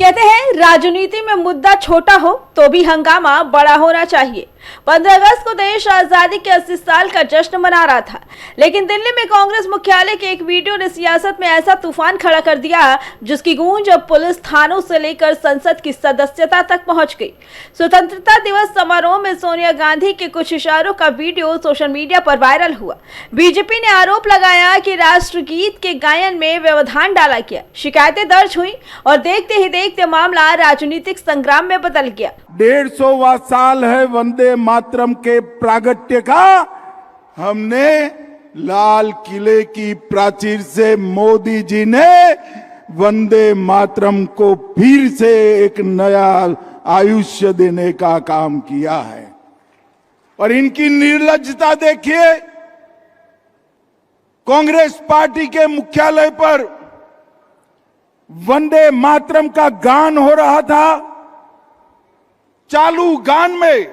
कहते हैं राजनीति में मुद्दा छोटा हो तो भी हंगामा बड़ा होना चाहिए। 15 अगस्त को देश आजादी के 80 साल का जश्न मना रहा था, लेकिन दिल्ली में कांग्रेस मुख्यालय के एक वीडियो ने सियासत में ऐसा तूफान खड़ा कर दिया जिसकी गूंज अब पुलिस थानों से लेकर संसद की सदस्यता तक पहुंच गई। स्वतंत्रता दिवस समारोह में सोनिया गांधी के कुछ इशारों का वीडियो सोशल मीडिया पर वायरल हुआ। बीजेपी ने आरोप लगाया कि राष्ट्रगीत के गायन में व्यवधान डाला गया। शिकायतें दर्ज हुई और देखते ही देखते मामला राजनीतिक संग्राम में बदल गया। 150वां साल है वंदे मातरम के प्रागट्य का। हमने लाल किले की प्राचीर से मोदी जी ने वंदे मातरम को फिर से एक नया आयुष्य देने का काम किया है। और इनकी निर्लज्जता देखिए, कांग्रेस पार्टी के मुख्यालय पर वंदे मातरम का गान हो रहा था। चालू गान में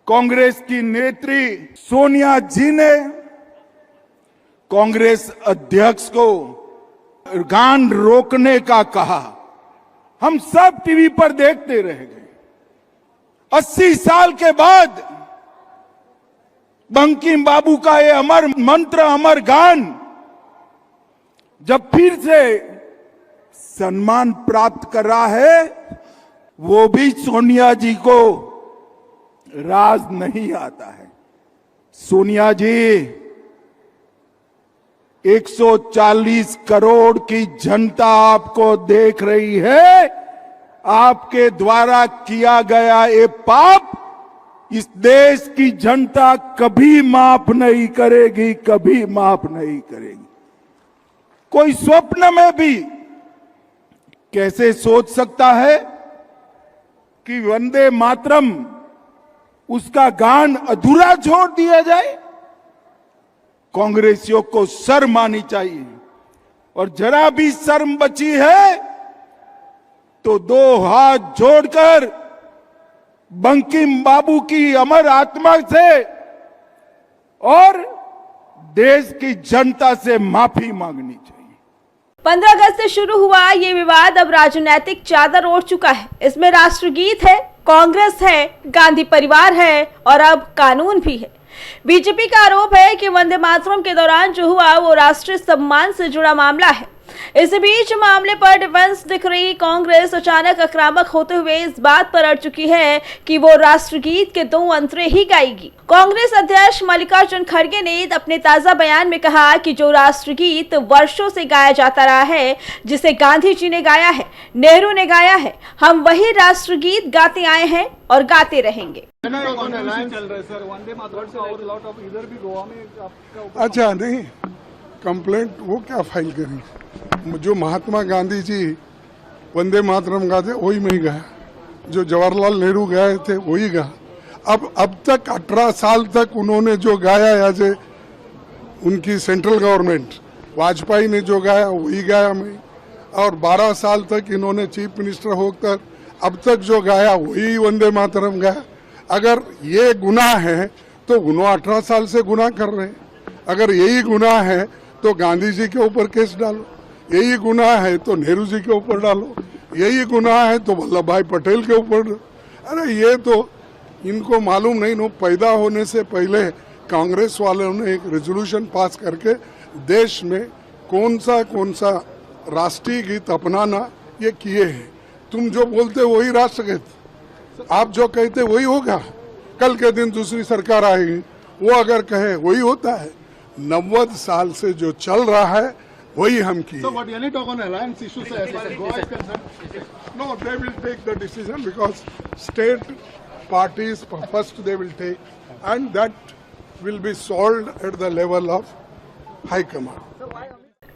कांग्रेस की नेत्री सोनिया जी ने कांग्रेस अध्यक्ष को गान रोकने का कहा। हम सब टीवी पर देखते रह गए। 80 साल के बाद बंकिम बाबू का ये अमर मंत्र, अमर गान जब फिर से सम्मान प्राप्त कर रहा है, वो भी सोनिया जी को राज नहीं आता है। सोनिया जी, 140 करोड़ की जनता आपको देख रही है। आपके द्वारा किया गया ये पाप इस देश की जनता कभी माफ नहीं करेगी, कभी माफ नहीं करेगी। कोई स्वप्न में भी कैसे सोच सकता है कि वंदे मातरम उसका गान अधूरा छोड़ दिया जाए? कांग्रेसियों को शर्म आनी चाहिए। और जरा भी शर्म बची है तो दो हाथ जोड़कर बंकिम बाबू की अमर आत्मा से और देश की जनता से माफी मांगनी चाहिए। 15 अगस्त से शुरू हुआ ये विवाद अब राजनीतिक चादर ओढ़ चुका है। इसमें राष्ट्रगीत है, कांग्रेस है, गांधी परिवार है और अब कानून भी है। बीजेपी का आरोप है कि वंदे मातरम के दौरान जो हुआ वो राष्ट्रीय सम्मान से जुड़ा मामला है। इस बीच मामले पर डिफेंस दिख रही कांग्रेस अचानक आक्रामक होते हुए इस बात पर अड़ चुकी है कि वो राष्ट्रगीत के 2 अंतरे ही गाएगी। कांग्रेस अध्यक्ष मल्लिकार्जुन खड़गे ने अपने ताजा बयान में कहा कि जो राष्ट्रगीत वर्षों से गाया जाता रहा है, जिसे गांधी जी ने गाया है, नेहरू ने गाया है, हम वही राष्ट्रगीत गाते आए हैं और गाते रहेंगे। अच्छा, नहीं कंप्लेंट वो क्या फाइल करें? जो महात्मा गांधी जी वंदे मातरम गाते वही मैं गाया, जो जवाहरलाल नेहरू गाए थे वही गा। अब तक 18 साल तक उन्होंने जो गाया, एज ए उनकी सेंट्रल गवर्नमेंट वाजपेयी ने जो गाया वही गाया मैं। और 12 साल तक इन्होंने चीफ मिनिस्टर होकर अब तक जो गाया वही वंदे मातरम गाया। अगर ये गुनाह है तो उन्होंने 18 साल से गुनाह कर रहे हैं। अगर यही गुनाह है तो गांधी जी के ऊपर केस डालो, यही गुनाह है तो नेहरू जी के ऊपर डालो, यही गुनाह है तो वल्लभ भाई पटेल के ऊपर। अरे ये तो इनको मालूम नहीं। नो, पैदा होने से पहले कांग्रेस वालों ने एक रेजोल्यूशन पास करके देश में कौन सा राष्ट्रीय गीत अपनाना ये किए हैं। तुम जो बोलते वही राष्ट्रगीत, आप जो कहते वही होगा। कल के दिन दूसरी सरकार आएगी, वो अगर कहे वही होता है। 90 साल से जो चल रहा है वही हम किए। So what any talk on alliance issues as Goa is concerned? No, they will take the decision because state parties first they will take, and that will be solved at the level of high command.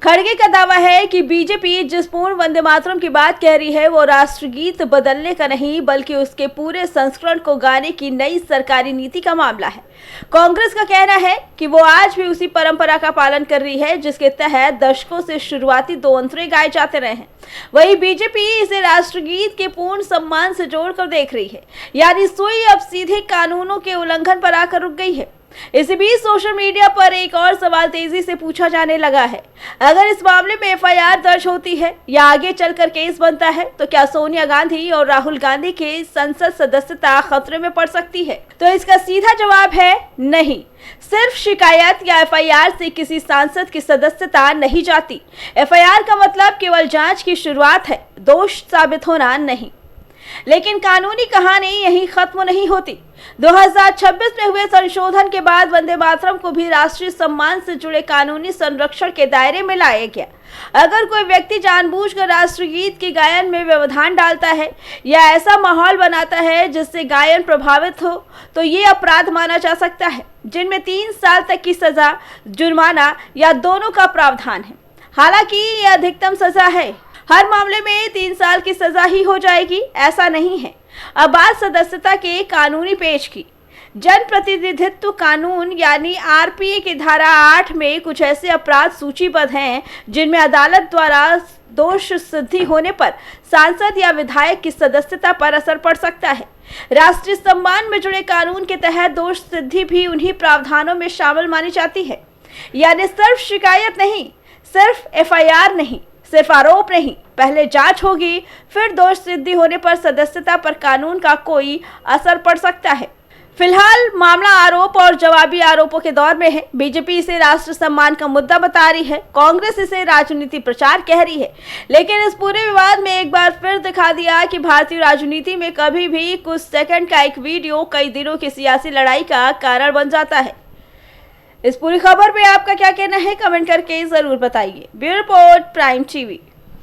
खड़गे का दावा है कि BJP जिस पूर्ण वंदे मातरम की बात कह रही है वो राष्ट्रगीत बदलने का नहीं बल्कि उसके पूरे संस्करण को गाने की नई सरकारी नीति का मामला है। कांग्रेस का कहना है कि वो आज भी उसी परंपरा का पालन कर रही है जिसके तहत दशकों से शुरुआती 2 अंतरे गाए जाते रहे हैं। वही बीजेपी इसे राष्ट्रगीत के पूर्ण सम्मान से जोड़कर देख रही है, यानी सुई अब सीधे कानूनों के उल्लंघन पर आकर रुक गई है। इसी बीच सोशल मीडिया पर एक और सवाल तेजी से पूछा जाने लगा है। अगर इस मामले में एफआईआर दर्ज होती है या आगे चलकर केस बनता है तो क्या सोनिया गांधी और राहुल गांधी की संसद सदस्यता खतरे में पड़ सकती है? तो इसका सीधा जवाब है नहीं। सिर्फ शिकायत या एफआईआर से किसी सांसद की सदस्यता नहीं जाती। एफआईआर का मतलब केवल जांच की शुरुआत है, दोष साबित होना नहीं। लेकिन कानूनी कहानी यहीं खत्म नहीं होती। 2026 में हुए संशोधन के बाद वंदे मातरम को भी राष्ट्रीय सम्मान से जुड़े कानूनी संरक्षण के दायरे में लाया गया। अगर कोई व्यक्ति जानबूझकर राष्ट्रगीत के गायन में व्यवधान डालता है या ऐसा माहौल बनाता है जिससे गायन प्रभावित हो तो ये अपराध माना जा सकता है, जिनमें 3 साल तक की सजा, जुर्माना या दोनों का प्रावधान है। हालांकि ये अधिकतम सजा है, हर मामले में 3 साल की सजा ही हो जाएगी ऐसा नहीं है। अब बात सदस्यता के कानूनी पेश की। जन प्रतिनिधित्व कानून यानी आरपीए की धारा 8 में कुछ ऐसे अपराध सूचीबद्ध हैं जिनमें अदालत द्वारा दोष सिद्धि होने पर सांसद या विधायक की सदस्यता पर असर पड़ सकता है। राष्ट्रीय सम्मान में जुड़े कानून के तहत दोष सिद्धि भी उन्हीं प्रावधानों में शामिल मानी जाती है। यानी सिर्फ शिकायत नहीं, सिर्फ एफआईआर नहीं, सिर्फ आरोप नहीं, पहले जांच होगी, फिर दोष सिद्धि होने पर सदस्यता पर कानून का कोई असर पड़ सकता है। फिलहाल मामला आरोप और जवाबी आरोपों के दौर में है। बीजेपी इसे राष्ट्र सम्मान का मुद्दा बता रही है, कांग्रेस इसे राजनीति प्रचार कह रही है। लेकिन इस पूरे विवाद में एक बार फिर दिखा दिया कि भारतीय राजनीति में कभी भी कुछ सेकंड का एक वीडियो कई दिनों की सियासी लड़ाई का कारण बन जाता है। इस पूरी खबर पे आपका क्या कहना है, कमेंट करके जरूर बताइए। Bureau report, prime TV.